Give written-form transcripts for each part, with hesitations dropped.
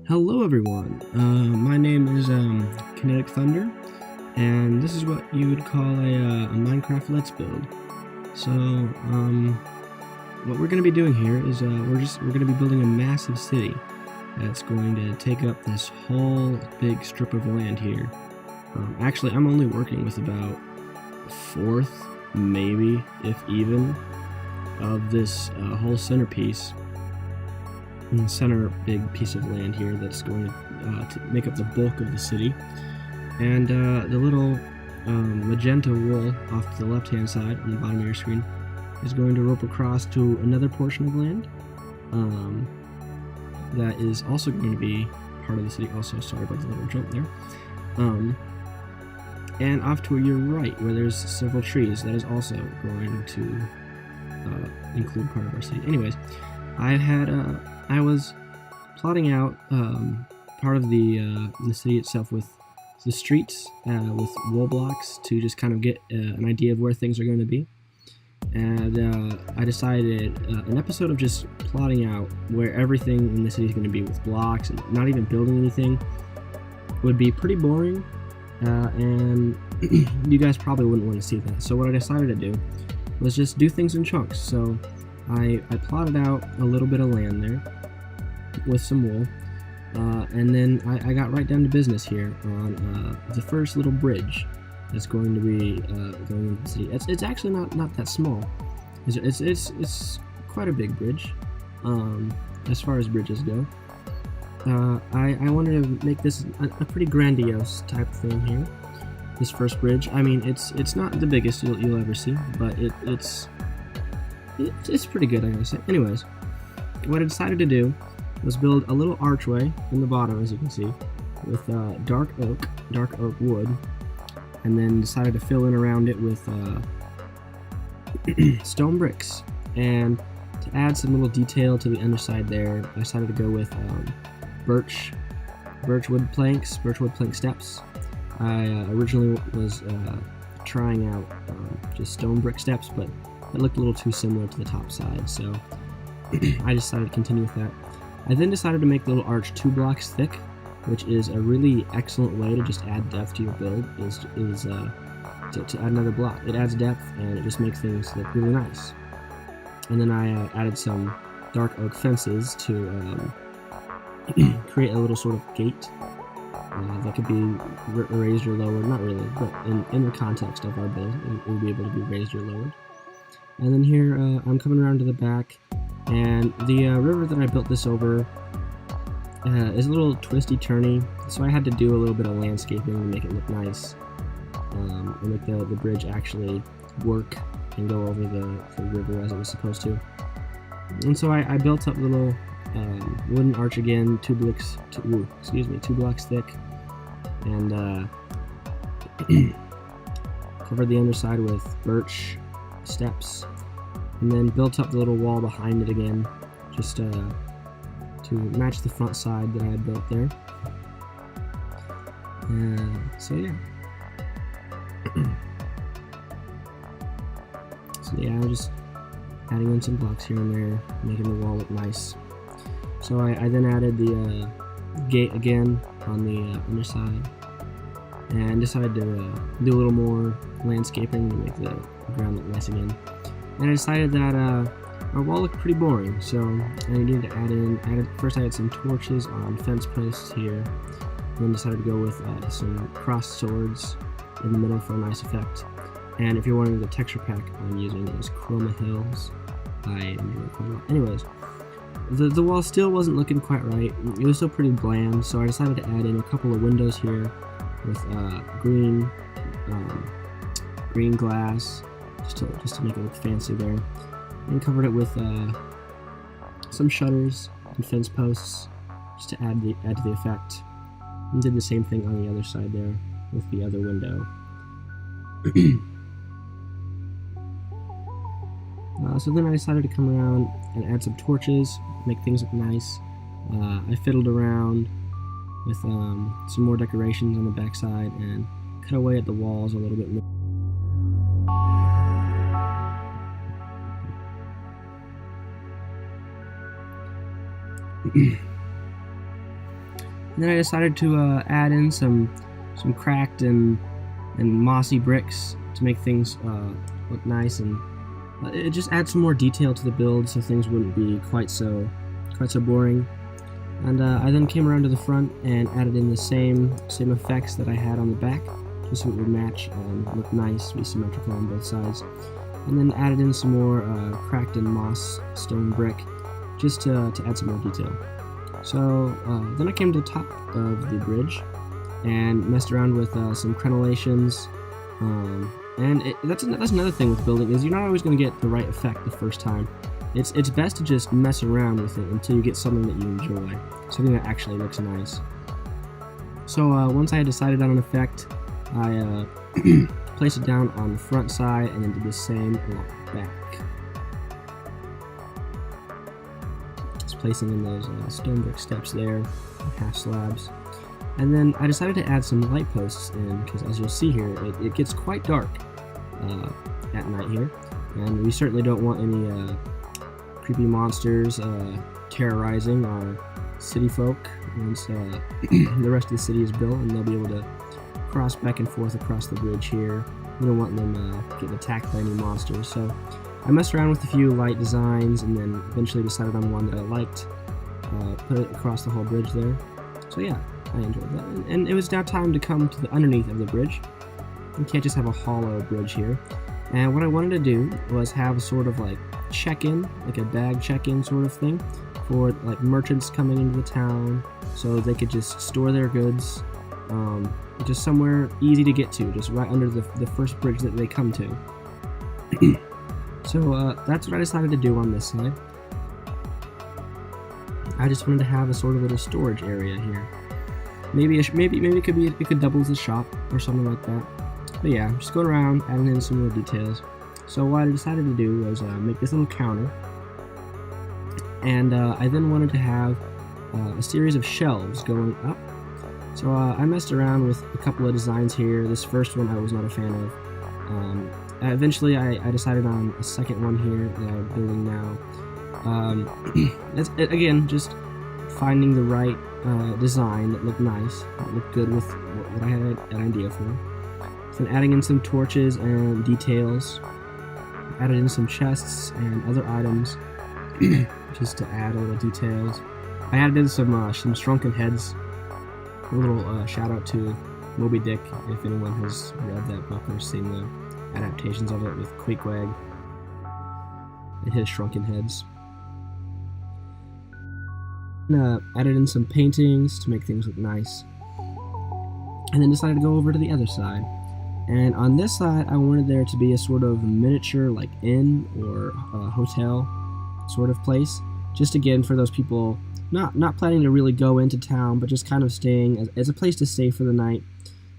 Hello everyone, my name is Kinetic Thunder, and this is what you would call a Minecraft Let's Build. So, what we're going to be doing here is we're going to be building a massive city that's going to take up this whole big strip of land here. Actually, I'm only working with about a fourth, maybe, if even, of this whole centerpiece. In the center big piece of land here that's going to make up the bulk of the city, and the little magenta wool off to the left hand side on the bottom of your screen is going to rope across to another portion of land that is also going to be part of the city. Also, sorry about the little jump there. And off to your right, where there's several trees, that is also going to include part of our city. Anyways, I was plotting out part of the city itself with the streets with wool blocks to just kind of get an idea of where things are going to be. And I decided an episode of just plotting out where everything in the city is going to be with blocks and not even building anything would be pretty boring, and you guys probably wouldn't want to see that. So what I decided to do was just do things in chunks. So I plotted out a little bit of land there with some wool, and then I got right down to business here on the first little bridge that's going to be going into the city. It's actually not that small. It's quite a big bridge as far as bridges go. I wanted to make this a pretty grandiose type thing here. This first bridge. I mean, it's not the biggest you'll ever see, but it's pretty good, I gotta say. Anyways, what I decided to do was build a little archway in the bottom, as you can see, with dark oak wood, and then decided to fill in around it with stone bricks. And to add some little detail to the underside there, I decided to go with birchwood plank steps. I originally was trying out just stone brick steps, but it looked a little too similar to the top side, so I decided to continue with that. I then decided to make the little arch 2 blocks thick, which is a really excellent way to just add depth to your build, is to add another block. It adds depth, and it just makes things look really nice. And then I added some dark oak fences to create a little sort of gate that could be raised or lowered. Not really, but in the context of our build, it would be able to be raised or lowered. And then here, I'm coming around to the back, and the river that I built this over is a little twisty-turny, so I had to do a little bit of landscaping to make it look nice, and make the bridge actually work and go over the river as it was supposed to. And so I built up a little wooden arch again, 2 blocks thick, and covered the underside with birch steps, and then built up the little wall behind it again, just to match the front side that I had built there. So yeah. I'm just adding in some blocks here and there, making the wall look nice. So I then added the gate again on the underside, and decided to do a little more landscaping to make the ground look nice again. And I decided that our wall looked pretty boring, so I needed to first I had some torches on fence posts here, and then decided to go with some crossed swords in the middle for a nice effect. And if you're wondering, the texture pack I'm using is Chroma Hills. I enjoy it quite a lot. Anyways, the wall still wasn't looking quite right. It was still pretty bland, so I decided to add in a couple of windows here with green glass, just to make it look fancy there, and covered it with some shutters and fence posts just to add to the effect, and did the same thing on the other side there with the other window. So then I decided to come around and add some torches, make things look nice. I fiddled around with some more decorations on the backside and cut away at the walls a little bit more. And then I decided to add in some cracked and mossy bricks to make things look nice, and it just adds some more detail to the build so things wouldn't be quite so boring. And I then came around to the front and added in the same effects that I had on the back, just so it would match and look nice, be symmetrical on both sides. And then added in some more cracked and moss stone brick, just to add some more detail. So then I came to the top of the bridge and messed around with some crenellations. And that's another thing with building, is you're not always going to get the right effect the first time. It's best to just mess around with it until you get something that you enjoy, something that actually looks nice. So once I had decided on an effect, I placed it down on the front side and then did the same along the back. Just placing in those stone brick steps there, half slabs. And then I decided to add some light posts in, because as you'll see here, it gets quite dark at night here, and we certainly don't want any creepy monsters terrorizing our city folk once the rest of the city is built and they'll be able to cross back and forth across the bridge here. We don't want them getting attacked by any monsters. So I messed around with a few light designs and then eventually decided on one that I liked, put it across the whole bridge there. So yeah, I enjoyed that. And it was now time to come to the underneath of the bridge. You can't just have a hollow bridge here. And what I wanted to do was have a sort of like check-in, like a bag check-in sort of thing for like merchants coming into the town, so they could just store their goods just somewhere easy to get to, just right under the first bridge that they come to. So that's what I decided to do on this side. I just wanted to have a sort of little storage area here. Maybe it could double as a shop or something like that. But yeah, just going around adding in some more details. So what I decided to do was make this little counter, and I then wanted to have a series of shelves going up. So I messed around with a couple of designs here. This first one I was not a fan of. Eventually I decided on a second one here that I'm building now. Again, just finding the right design that looked nice, that looked good with what I had an idea for. So adding in some torches and details. Added in some chests and other items just to add a little details. I added in some shrunken heads. A little shout out to Moby Dick, if anyone has read that book or seen the adaptations of it with Queequeg and his shrunken heads. And, added in some paintings to make things look nice. And then decided to go over to the other side. And on this side, I wanted there to be a sort of miniature, like inn or hotel sort of place. Just again for those people not planning to really go into town, but just kind of staying as a place to stay for the night.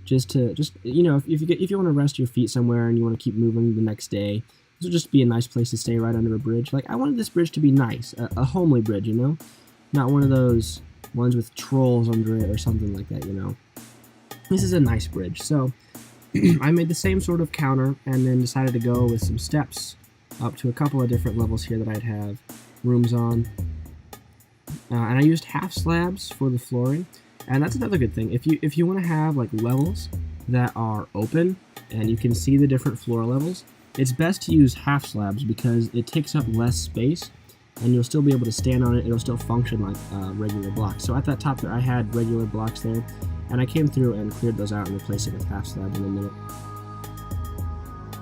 Just you know, if you want to rest your feet somewhere and you want to keep moving the next day, this would just be a nice place to stay right under a bridge. Like I wanted this bridge to be nice, a homely bridge, you know, not one of those ones with trolls under it or something like that, you know. This is a nice bridge, so. I made the same sort of counter and then decided to go with some steps up to a couple of different levels here that I'd have rooms on. And I used half slabs for the flooring, and that's another good thing. If you want to have like levels that are open and you can see the different floor levels, it's best to use half slabs because it takes up less space and you'll still be able to stand on it. It'll still function like regular blocks. So at that top there, I had regular blocks there. And I came through and cleared those out and replaced it with half slabs in a minute.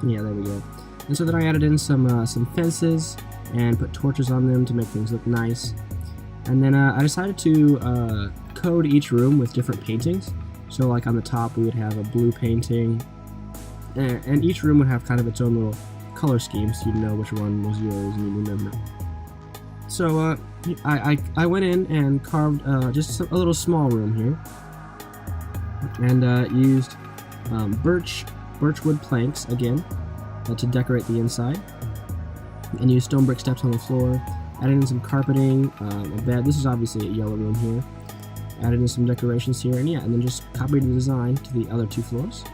Yeah, there we go. And so then I added in some fences and put torches on them to make things look nice. And then I decided to code each room with different paintings. So like on the top we would have a blue painting, and each room would have kind of its own little color scheme so you'd know which one was yours and you'd remember. So I went in and carved just a little small room here. And used birchwood planks again to decorate the inside, and used stone brick steps on the floor. Added in some carpeting, a bed. This is obviously a yellow room here. Added in some decorations here, and yeah, and then just copied the design to the other two floors.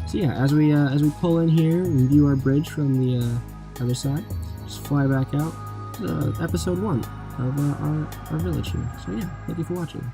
So yeah, as we pull in here and view our bridge from the other side, just fly back out to episode 1 of our village here. So yeah, thank you for watching.